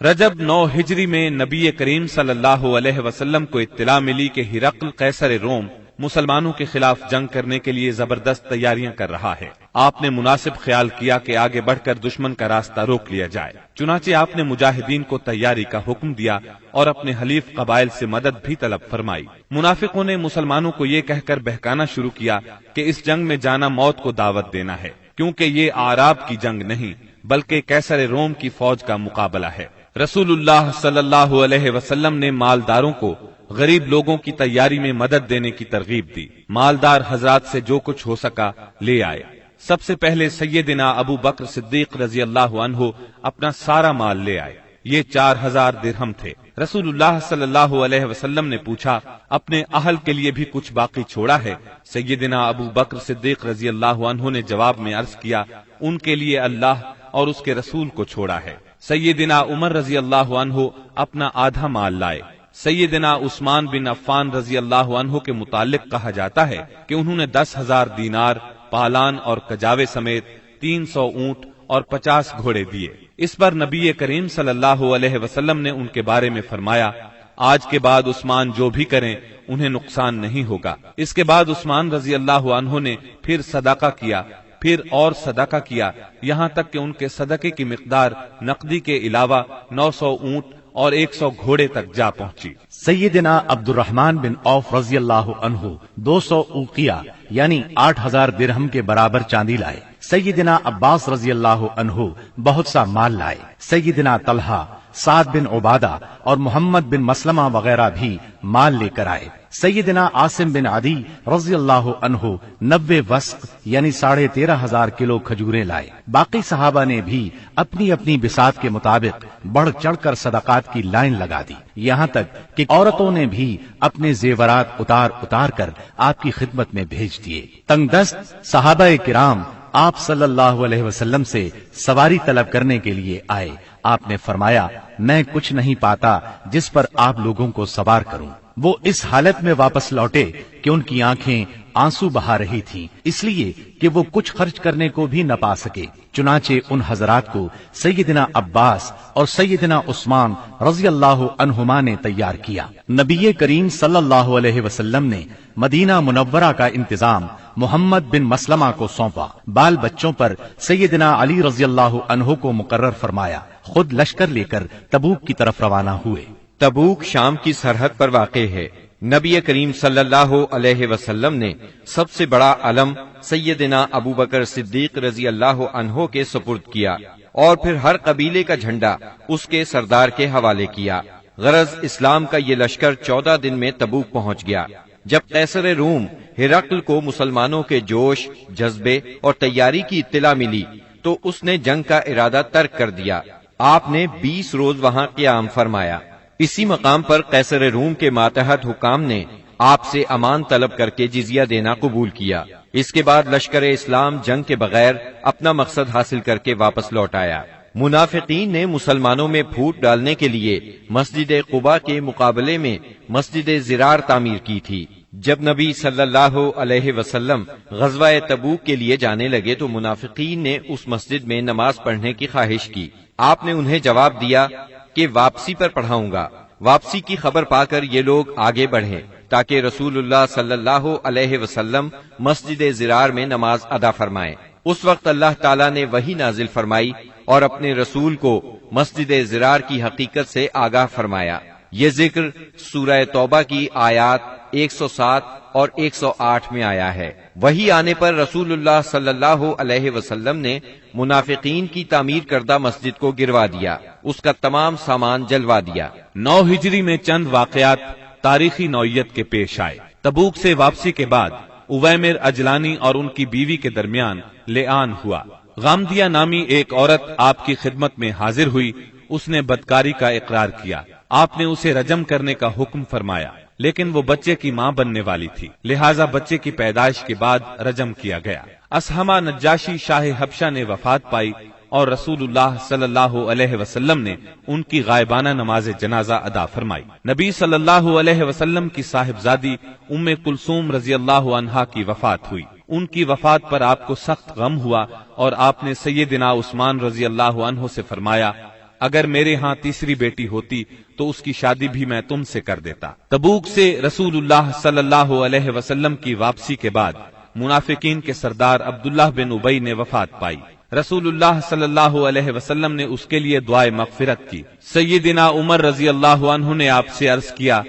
رجب 9 ہجری میں نبی کریم صلی اللہ علیہ وسلم کو اطلاع ملی کہ ہرقل قیصر روم مسلمانوں کے خلاف جنگ کرنے کے لیے زبردست تیاریاں کر رہا ہے۔ آپ نے مناسب خیال کیا کہ آگے بڑھ کر دشمن کا راستہ روک لیا جائے، چنانچہ آپ نے مجاہدین کو تیاری کا حکم دیا اور اپنے حلیف قبائل سے مدد بھی طلب فرمائی۔ منافقوں نے مسلمانوں کو یہ کہہ کر بہکانا شروع کیا کہ اس جنگ میں جانا موت کو دعوت دینا ہے، کیونکہ یہ اعراب کی جنگ نہیں بلکہ قیصر روم کی فوج کا مقابلہ ہے۔ رسول اللہ صلی اللہ علیہ وسلم نے مالداروں کو غریب لوگوں کی تیاری میں مدد دینے کی ترغیب دی۔ مالدار حضرات سے جو کچھ ہو سکا لے آئے۔ سب سے پہلے سیدنا ابو بکر صدیق رضی اللہ عنہ اپنا سارا مال لے آئے، یہ 4000 درہم تھے۔ رسول اللہ صلی اللہ علیہ وسلم نے پوچھا، اپنے اہل کے لیے بھی کچھ باقی چھوڑا ہے؟ سیدنا ابو بکر صدیق رضی اللہ عنہ نے جواب میں عرض کیا، ان کے لیے اللہ اور اس کے رسول کو چھوڑا ہے۔ سیدنا عمر رضی اللہ عنہ اپنا آدھا مال لائے۔ سیدنا عثمان بن عفان رضی اللہ عنہ کے متعلق کہا جاتا ہے کہ انہوں نے 10,000 دینار، پالان اور کجاوے سمیت 300 اونٹ اور 50 گھوڑے دیے۔ اس پر نبی کریم صلی اللہ علیہ وسلم نے ان کے بارے میں فرمایا، آج کے بعد عثمان جو بھی کریں انہیں نقصان نہیں ہوگا۔ اس کے بعد عثمان رضی اللہ عنہ نے پھر صدقہ کیا، پھر اور صدقہ کیا، یہاں تک کہ ان کے صدقے کی مقدار نقدی کے علاوہ 900 اونٹ اور 100 گھوڑے تک جا پہنچی۔ سیدنا عبد الرحمن بن عوف رضی اللہ عنہ 200 اوقیہ یعنی 8000 درہم کے برابر چاندی لائے۔ سیدنا عباس رضی اللہ عنہ بہت سا مال لائے۔ سیدنا طلحہ، سعد بن عبادہ اور محمد بن مسلمہ وغیرہ بھی مال لے کر آئے۔ سیدنا عاصم بن عدی رضی اللہ عنہ 90 وسق یعنی 13,500 کلو کھجوریں لائے۔ باقی صحابہ نے بھی اپنی اپنی بساط کے مطابق بڑھ چڑھ کر صدقات کی لائن لگا دی، یہاں تک کہ عورتوں نے بھی اپنے زیورات اتار اتار کر آپ کی خدمت میں بھیج دیے۔ تنگ دست صحابہ کرام آپ صلی اللہ علیہ وسلم سے سواری طلب کرنے کے لیے آئے۔ آپ نے فرمایا، میں کچھ نہیں پاتا جس پر آپ لوگوں کو سوار کروں۔ وہ اس حالت میں واپس لوٹے کہ ان کی آنکھیں آنسو بہا رہی تھیں، اس لیے کہ وہ کچھ خرچ کرنے کو بھی نہ پا سکے۔ چنانچہ ان حضرات کو سیدنا عباس اور سیدنا عثمان رضی اللہ عنہما نے تیار کیا۔ نبی کریم صلی اللہ علیہ وسلم نے مدینہ منورہ کا انتظام محمد بن مسلمہ کو سونپا۔ بال بچوں پر سیدنا علی رضی اللہ عنہ کو مقرر فرمایا، خود لشکر لے کر تبوک کی طرف روانہ ہوئے۔ تبوک شام کی سرحد پر واقع ہے۔ نبی کریم صلی اللہ علیہ وسلم نے سب سے بڑا علم سیدنا ابو بکر صدیق رضی اللہ عنہ کے سپرد کیا اور پھر ہر قبیلے کا جھنڈا اس کے سردار کے حوالے کیا۔ غرض اسلام کا یہ لشکر 14 دن میں تبوک پہنچ گیا۔ جب قیصر روم ہرقل کو مسلمانوں کے جوش، جذبے اور تیاری کی اطلاع ملی تو اس نے جنگ کا ارادہ ترک کر دیا۔ آپ نے 20 روز وہاں قیام فرمایا۔ اسی مقام پر قیصر روم کے ماتحت حکام نے آپ سے امان طلب کر کے جزیہ دینا قبول کیا۔ اس کے بعد لشکر اسلام جنگ کے بغیر اپنا مقصد حاصل کر کے واپس لوٹ آیا۔ منافقین نے مسلمانوں میں پھوٹ ڈالنے کے لیے مسجد قباء کے مقابلے میں مسجد زرار تعمیر کی تھی۔ جب نبی صلی اللہ علیہ وسلم غزوہ تبوک کے لیے جانے لگے تو منافقین نے اس مسجد میں نماز پڑھنے کی خواہش کی۔ آپ نے انہیں جواب دیا کہ واپسی پر پڑھاؤں گا۔ واپسی کی خبر پا کر یہ لوگ آگے بڑھے تاکہ رسول اللہ صلی اللہ علیہ وسلم مسجد زرار میں نماز ادا فرمائیں۔ اس وقت اللہ تعالیٰ نے وحی نازل فرمائی اور اپنے رسول کو مسجد زرار کی حقیقت سے آگاہ فرمایا۔ یہ ذکر سورہ توبہ کی آیات 107 اور 108 میں آیا ہے۔ وحی آنے پر رسول اللہ صلی اللہ علیہ وسلم نے منافقین کی تعمیر کردہ مسجد کو گروا دیا، اس کا تمام سامان جلوا دیا۔ 9 ہجری میں چند واقعات تاریخی نوعیت کے پیش آئے۔ تبوک سے واپسی کے بعد اویمر اجلانی اور ان کی بیوی کے درمیان لعان ہوا۔ غامدیہ نامی ایک عورت آپ کی خدمت میں حاضر ہوئی، اس نے بدکاری کا اقرار کیا۔ آپ نے اسے رجم کرنے کا حکم فرمایا، لیکن وہ بچے کی ماں بننے والی تھی، لہٰذا بچے کی پیدائش کے بعد رجم کیا گیا۔ اسہمہ نجاشی شاہ حبشہ نے وفات پائی اور رسول اللہ صلی اللہ علیہ وسلم نے ان کی غائبانہ نماز جنازہ ادا فرمائی۔ نبی صلی اللہ علیہ وسلم کی صاحبزادی ام کلثوم رضی اللہ عنہا کی وفات ہوئی۔ ان کی وفات پر آپ کو سخت غم ہوا اور آپ نے سیدنا عثمان رضی اللہ عنہ سے فرمایا، اگر میرے ہاں تیسری بیٹی ہوتی تو اس کی شادی بھی میں تم سے کر دیتا۔ تبوک سے رسول اللہ صلی اللہ علیہ وسلم کی واپسی کے بعد منافقین کے سردار عبداللہ بن ابی نے وفات پائی۔ رسول اللہ صلی اللہ علیہ وسلم نے اس کے لیے دعائے مغفرت کی۔ سیدنا عمر رضی اللہ عنہ نے آپ سے عرض کیا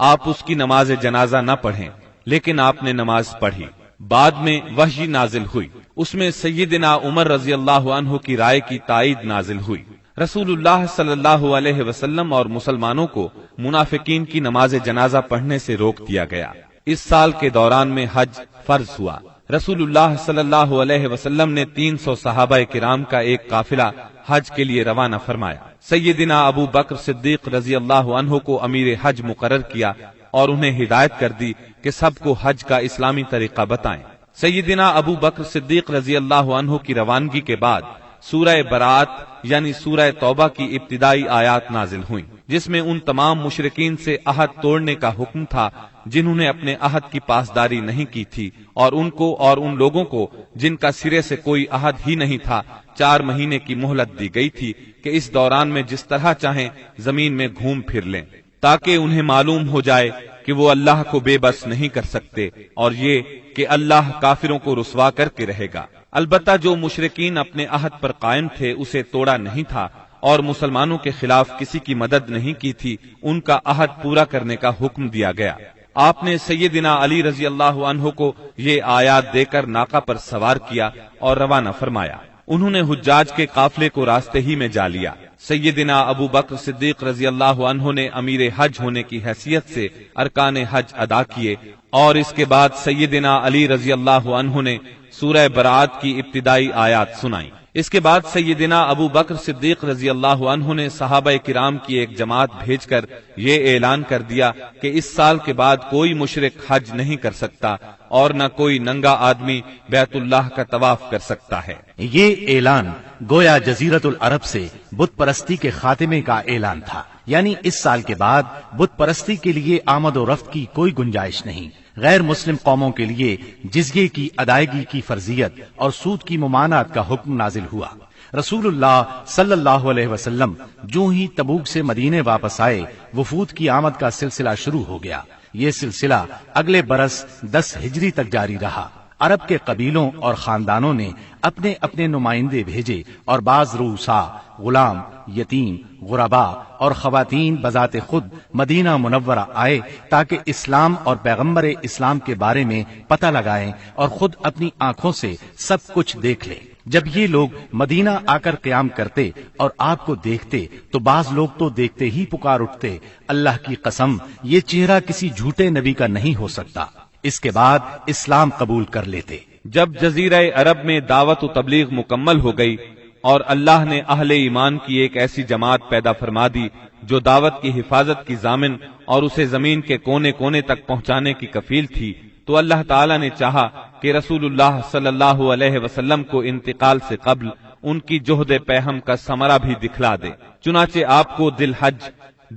آپ اس کی نماز جنازہ نہ پڑھیں، لیکن آپ نے نماز پڑھی۔ بعد میں وحی نازل ہوئی، اس میں سیدنا عمر رضی اللہ عنہ کی رائے کی تائید نازل ہوئی۔ رسول اللہ صلی اللہ علیہ وسلم اور مسلمانوں کو منافقین کی نماز جنازہ پڑھنے سے روک دیا گیا۔ اس سال کے دوران میں حج فرض ہوا۔ رسول اللہ صلی اللہ علیہ وسلم نے 300 صحابہ کرام کا ایک قافلہ حج کے لیے روانہ فرمایا۔ سیدنا ابو بکر صدیق رضی اللہ عنہ کو امیر حج مقرر کیا اور انہیں ہدایت کر دی کہ سب کو حج کا اسلامی طریقہ بتائیں۔ سیدنا ابو بکر صدیق رضی اللہ عنہ کی روانگی کے بعد سورہ برات یعنی سورہ توبہ کی ابتدائی آیات نازل ہوئیں، جس میں ان تمام مشرکین سے عہد توڑنے کا حکم تھا جنہوں نے اپنے عہد کی پاسداری نہیں کی تھی، اور ان کو اور ان لوگوں کو جن کا سرے سے کوئی عہد ہی نہیں تھا 4 مہینے کی مہلت دی گئی تھی کہ اس دوران میں جس طرح چاہیں زمین میں گھوم پھر لیں، تاکہ انہیں معلوم ہو جائے کہ وہ اللہ کو بے بس نہیں کر سکتے، اور یہ کہ اللہ کافروں کو رسوا کر کے رہے گا۔ البتہ جو مشرکین اپنے عہد پر قائم تھے اسے توڑا نہیں تھا اور مسلمانوں کے خلاف کسی کی مدد نہیں کی تھی، ان کا عہد پورا کرنے کا حکم دیا گیا۔ آپ نے سیدنا علی رضی اللہ عنہ کو یہ آیات دے کر ناقہ پر سوار کیا اور روانہ فرمایا۔ انہوں نے حجاج کے قافلے کو راستے ہی میں جا لیا۔ سیدنا ابو بکر صدیق رضی اللہ عنہ نے امیر حج ہونے کی حیثیت سے ارکان حج ادا کیے، اور اس کے بعد سیدنا علی رضی اللہ عنہ نے سورہ برات کی ابتدائی آیات سنائیں۔ اس کے بعد سیدنا ابو بکر صدیق رضی اللہ عنہ نے صحابہ کرام کی ایک جماعت بھیج کر یہ اعلان کر دیا کہ اس سال کے بعد کوئی مشرک حج نہیں کر سکتا اور نہ کوئی ننگا آدمی بیت اللہ کا طواف کر سکتا ہے۔ یہ اعلان گویا جزیرت العرب سے بت پرستی کے خاتمے کا اعلان تھا، یعنی اس سال کے بعد بت پرستی کے لیے آمد و رفت کی کوئی گنجائش نہیں۔ غیر مسلم قوموں کے لیے جزیے کی ادائیگی کی فرضیت اور سود کی ممانعت کا حکم نازل ہوا۔ رسول اللہ صلی اللہ علیہ وسلم جو ہی تبوک سے مدینے واپس آئے، وفود کی آمد کا سلسلہ شروع ہو گیا۔ یہ سلسلہ اگلے برس 10 ہجری تک جاری رہا۔ عرب کے قبیلوں اور خاندانوں نے اپنے اپنے نمائندے بھیجے اور بعض رؤسا، غلام، یتیم، غربا اور خواتین بذات خود مدینہ منورہ آئے تاکہ اسلام اور پیغمبر اسلام کے بارے میں پتہ لگائیں اور خود اپنی آنکھوں سے سب کچھ دیکھ لیں۔ جب یہ لوگ مدینہ آ کر قیام کرتے اور آپ کو دیکھتے تو بعض لوگ تو دیکھتے ہی پکار اٹھتے، اللہ کی قسم یہ چہرہ کسی جھوٹے نبی کا نہیں ہو سکتا۔ اس کے بعد اسلام قبول کر لیتے۔ جب جزیرہ عرب میں دعوت و تبلیغ مکمل ہو گئی اور اللہ نے اہل ایمان کی ایک ایسی جماعت پیدا فرما دی جو دعوت کی حفاظت کی ضامن اور اسے زمین کے کونے کونے تک پہنچانے کی کفیل تھی، تو اللہ تعالیٰ نے چاہا کہ رسول اللہ صلی اللہ علیہ وسلم کو انتقال سے قبل ان کی جہد پیہم کا ثمرہ بھی دکھلا دے۔ چنانچہ آپ کو ذی الحج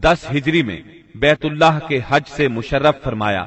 10 ہجری میں بیت اللہ کے حج سے مشرف فرمایا۔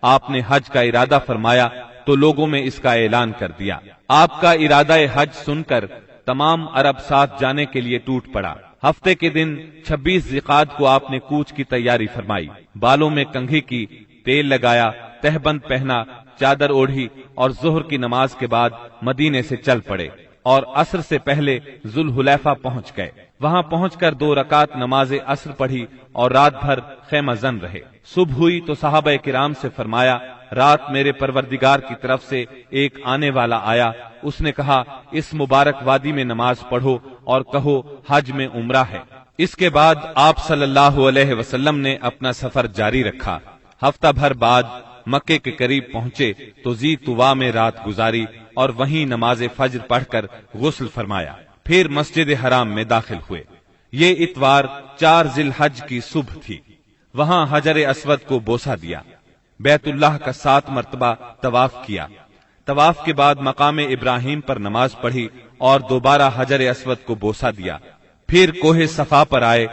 آپ نے حج کا ارادہ فرمایا تو لوگوں میں اس کا اعلان کر دیا۔ آپ کا ارادہ حج سن کر تمام عرب ساتھ جانے کے لیے ٹوٹ پڑا۔ ہفتے کے دن 26 ذی-القعدہ کو آپ نے کوچ کی تیاری فرمائی، بالوں میں کنگھی کی، تیل لگایا، تہبند پہنا، چادر اوڑھی اور ظہر کی نماز کے بعد مدینے سے چل پڑے اور عصر سے پہلے ذوالحلیفہ پہنچ گئے۔ وہاں پہنچ کر 2 رکعت نماز عصر پڑھی اور رات بھر خیمہ زن رہے۔ صبح ہوئی تو صحابہ کرام سے فرمایا، رات میرے پروردگار کی طرف سے ایک آنے والا آیا، اس نے کہا اس مبارک وادی میں نماز پڑھو اور کہو حج میں عمرہ ہے۔ اس کے بعد آپ صلی اللہ علیہ وسلم نے اپنا سفر جاری رکھا۔ ہفتہ بھر بعد مکے کے قریب پہنچے تو ذی طوا میں رات گزاری اور وہیں نماز فجر پڑھ کر غسل فرمایا، پھر مسجد حرام میں داخل ہوئے۔ یہ اتوار 4 ذی الحج کی صبح تھی۔ وہاں حجر اسود کو بوسہ دیا، بیت اللہ کا 7 مرتبہ طواف کیا۔ طواف کے بعد مقام ابراہیم پر نماز پڑھی اور دوبارہ حجر اسود کو بوسہ دیا، پھر کوہ صفا پر آئے،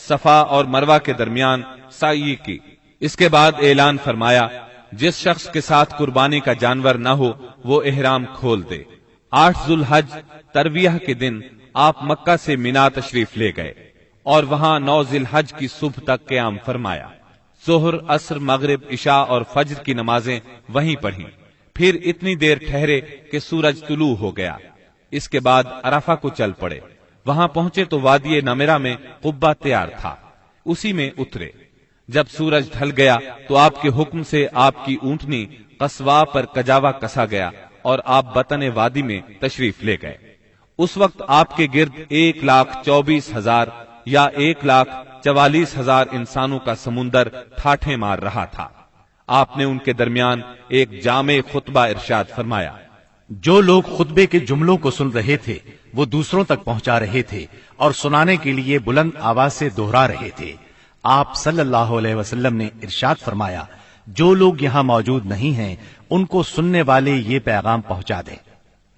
صفا اور مروہ کے درمیان سعی کی۔ اس کے بعد اعلان فرمایا جس شخص کے ساتھ قربانی کا جانور نہ ہو وہ احرام کھول دے۔ 8 ذی الحج ترویہ کے دن آپ مکہ سے مینا تشریف لے گئے۔ اور وہاں 9 ذی الحج کی صبح تک قیام فرمایا۔ ظہر، عصر، مغرب، عشاء اور فجر کی نمازیں وہیں پڑھیں، پھر اتنی دیر ٹھہرے کہ سورج طلوع ہو گیا۔ اس کے بعد عرفہ کو چل پڑے۔ وہاں پہنچے تو وادی نمرہ میں قبہ تیار تھا، اسی میں اترے۔ جب سورج ڈھل گیا تو آپ کے حکم سے آپ کی اونٹنی قصواء پر کجاوا کسا گیا اور آپ بطن وادی میں تشریف لے گئے۔ اس وقت آپ کے گرد 1,24,000 یا 1,44,000 انسانوں کا سمندر ٹھاٹھیں مار رہا تھا۔ آپ نے ان کے درمیان ایک جامع خطبہ ارشاد فرمایا۔ جو لوگ خطبے کے جملوں کو سن رہے تھے وہ دوسروں تک پہنچا رہے تھے اور سنانے کے لیے بلند آواز سے دوہرا رہے تھے۔ آپ صلی اللہ علیہ وسلم نے ارشاد فرمایا، جو لوگ یہاں موجود نہیں ہیں ان کو سننے والے یہ پیغام پہنچا دیں۔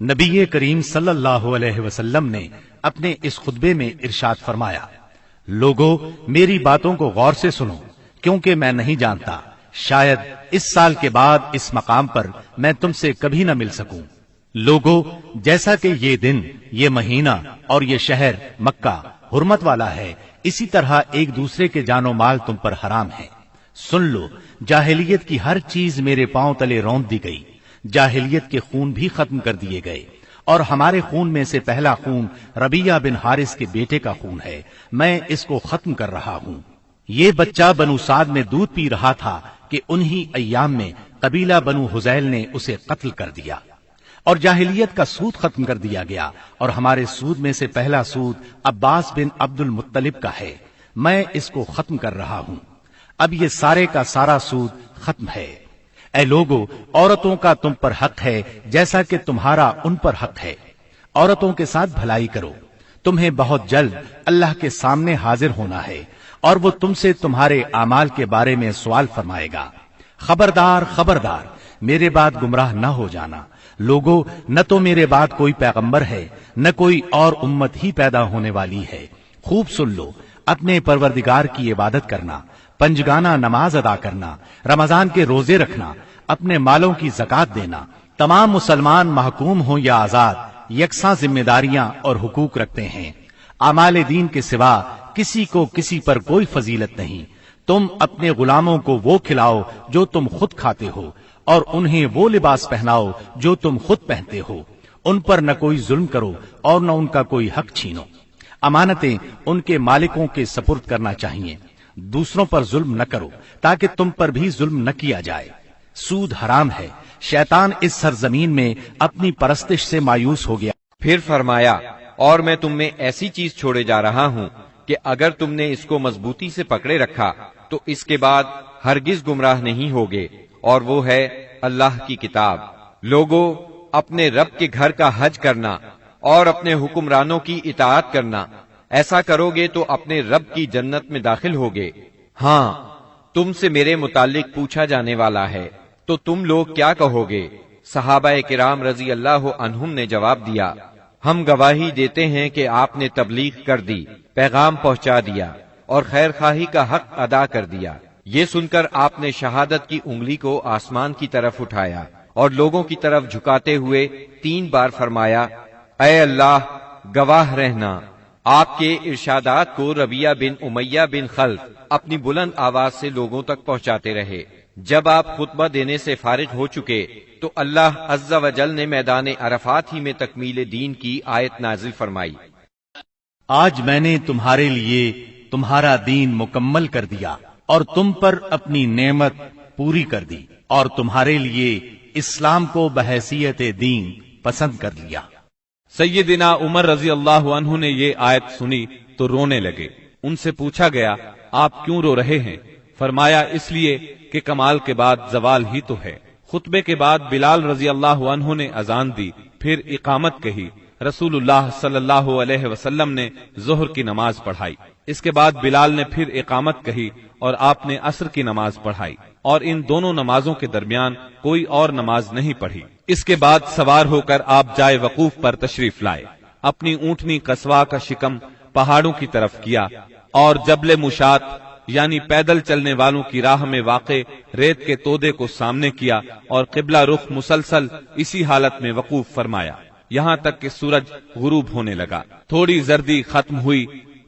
نبی کریم صلی اللہ علیہ وسلم نے اپنے اس خطبے میں ارشاد فرمایا، لوگو میری باتوں کو غور سے سنو، کیونکہ میں نہیں جانتا شاید اس سال کے بعد اس مقام پر میں تم سے کبھی نہ مل سکوں۔ لوگو جیسا کہ یہ دن، یہ مہینہ اور یہ شہر مکہ حرمت والا ہے، اسی طرح ایک دوسرے کے جان و مال تم پر حرام ہے۔ سن لو، جاہلیت کی ہر چیز میرے پاؤں تلے روند دی گئی، جاہلیت کے خون بھی ختم کر دیے گئے، اور ہمارے خون میں سے پہلا خون ربیعہ بن حارث کے بیٹے کا خون ہے، میں اس کو ختم کر رہا ہوں۔ یہ بچہ بنو سعد میں دودھ پی رہا تھا کہ انہی ایام میں قبیلہ بنو حذیل نے اسے قتل کر دیا، اور جاہلیت کا سود ختم کر دیا گیا، اور ہمارے سود میں سے پہلا سود عباس بن عبد المطلب کا ہے، میں اس کو ختم کر رہا ہوں۔ اب یہ سارے کا سارا سود ختم ہے۔ اے لوگو، عورتوں کا تم پر حق ہے جیسا کہ تمہارا ان پر حق ہے، عورتوں کے ساتھ بھلائی کرو، تمہیں بہت جلد اللہ کے سامنے حاضر ہونا ہے، اور وہ تم سے تمہارے اعمال کے بارے میں سوال فرمائے گا۔ خبردار خبردار، میرے بعد گمراہ نہ ہو جانا۔ لوگو، نہ تو میرے بعد کوئی پیغمبر ہے، نہ کوئی اور امت ہی پیدا ہونے والی ہے۔ خوب سن لو، اپنے پروردگار کی عبادت کرنا، پنجگانہ نماز ادا کرنا، رمضان کے روزے رکھنا، اپنے مالوں کی زکوٰۃ دینا، تمام مسلمان محکوم ہوں یا آزاد یکساں ذمہ داریاں اور حقوق رکھتے ہیں۔ اعمال دین کے سوا کسی کو کسی پر کوئی فضیلت نہیں۔ تم اپنے غلاموں کو وہ کھلاؤ جو تم خود کھاتے ہو، اور انہیں وہ لباس پہناؤ جو تم خود پہنتے ہو۔ ان پر نہ کوئی ظلم کرو اور نہ ان کا کوئی حق چھینو۔ امانتیں ان کے مالکوں کے سپرد کرنا چاہیے۔ دوسروں پر ظلم نہ کرو تاکہ تم پر بھی ظلم نہ کیا جائے۔ سود حرام ہے۔ شیطان اس سرزمین میں اپنی پرستش سے مایوس ہو گیا۔ پھر فرمایا، اور میں تم میں ایسی چیز چھوڑے جا رہا ہوں کہ اگر تم نے اس کو مضبوطی سے پکڑے رکھا تو اس کے بعد ہرگز گمراہ نہیں ہوگے، اور وہ ہے اللہ کی کتاب۔ لوگو، اپنے رب کے گھر کا حج کرنا اور اپنے حکمرانوں کی اطاعت کرنا، ایسا کرو گے تو اپنے رب کی جنت میں داخل ہوگے۔ ہاں، تم سے میرے متعلق پوچھا جانے والا ہے، تو تم لوگ کیا کہو گے؟ صحابہ کرام رضی اللہ عنہم نے جواب دیا، ہم گواہی دیتے ہیں کہ آپ نے تبلیغ کر دی، پیغام پہنچا دیا اور خیر خواہی کا حق ادا کر دیا۔ یہ سن کر آپ نے شہادت کی انگلی کو آسمان کی طرف اٹھایا اور لوگوں کی طرف جھکاتے ہوئے 3 بار فرمایا، اے اللہ، گواہ رہنا۔ آپ کے ارشادات کو ربیعہ بن امیہ بن خلف اپنی بلند آواز سے لوگوں تک پہنچاتے رہے۔ جب آپ خطبہ دینے سے فارغ ہو چکے تو اللہ عز و جل نے میدان عرفات ہی میں تکمیل دین کی آیت نازل فرمائی، آج میں نے تمہارے لیے تمہارا دین مکمل کر دیا اور تم پر اپنی نعمت پوری کر دی، اور تمہارے لیے اسلام کو بحیثیت دین پسند کر لیا۔ سیدنا عمر رضی اللہ عنہ نے یہ آیت سنی تو رونے لگے۔ ان سے پوچھا گیا، آپ کیوں رو رہے ہیں؟ فرمایا، اس لیے کہ کمال کے بعد زوال ہی تو ہے۔ خطبے کے بعد بلال رضی اللہ عنہ نے اذان دی، پھر اقامت کہی۔ رسول اللہ صلی اللہ علیہ وسلم نے ظہر کی نماز پڑھائی۔ اس کے بعد بلال نے پھر اقامت کہی اور آپ نے عصر کی نماز پڑھائی، اور ان دونوں نمازوں کے درمیان کوئی اور نماز نہیں پڑھی۔ اس کے بعد سوار ہو کر آپ جائے وقوف پر تشریف لائے۔ اپنی اونٹنی قصواء کا شکم پہاڑوں کی طرف کیا اور جبل مشات یعنی پیدل چلنے والوں کی راہ میں واقع ریت کے تودے کو سامنے کیا اور قبلہ رخ مسلسل اسی حالت میں وقوف فرمایا، یہاں تک کہ سورج غروب ہونے لگا۔ تھوڑی زردی ختم ہوئی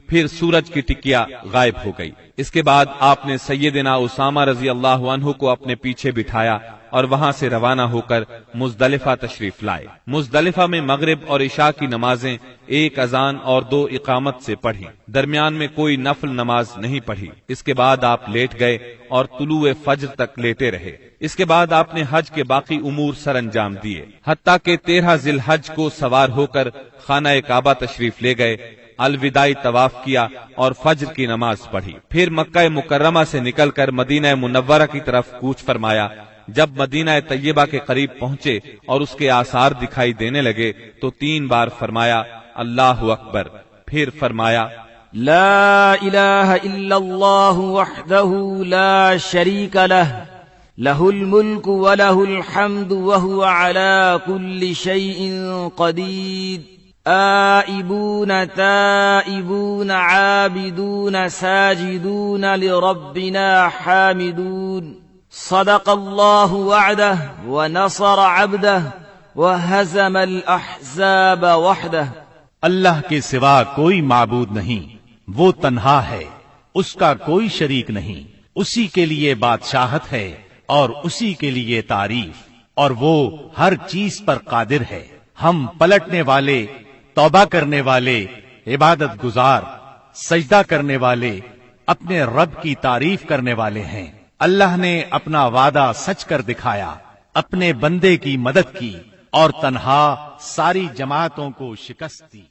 پھر سورج کی ٹکیا غائب ہو گئی۔ اس کے بعد آپ نے سیدنا اسامہ رضی اللہ عنہ کو اپنے پیچھے بٹھایا اور وہاں سے روانہ ہو کر مزدلفہ تشریف لائے۔ مزدلفہ میں مغرب اور عشاء کی نمازیں ایک اذان اور 2 اقامت سے پڑھی، درمیان میں کوئی نفل نماز نہیں پڑھی۔ اس کے بعد آپ لیٹ گئے اور طلوع فجر تک لیٹے رہے۔ اس کے بعد آپ نے حج کے باقی امور سر انجام دیے، حتیٰ کہ 13 ذی الحج کو سوار ہو کر خانہ کعبہ تشریف لے گئے، الوداعی طواف کیا اور فجر کی نماز پڑھی۔ پھر مکہ مکرمہ سے نکل کر مدینہ منورہ کی طرف کوچ فرمایا۔ جب مدینہ طیبہ کے قریب پہنچے اور اس کے آثار دکھائی دینے لگے تو 3 بار فرمایا اللہ اکبر، پھر فرمایا لا الہ الا اللہ وحدہ لا شریک لہ لہ الملک ولہ الحمد وہو علی کل شیء قدیر آئبون تائبون عابدون ساجدون لربنا حامدون صدق اللہ وعدہ ونصر عبدہ وہزم الاحزاب وحدہ۔ اللہ کے سوا کوئی معبود نہیں، وہ تنہا ہے، اس کا کوئی شریک نہیں، اسی کے لیے بادشاہت ہے اور اسی کے لیے تعریف، اور وہ ہر چیز پر قادر ہے۔ ہم پلٹنے والے، توبہ کرنے والے، عبادت گزار، سجدہ کرنے والے، اپنے رب کی تعریف کرنے والے ہیں۔ اللہ نے اپنا وعدہ سچ کر دکھایا، اپنے بندے کی مدد کی اور تنہا ساری جماعتوں کو شکست دی۔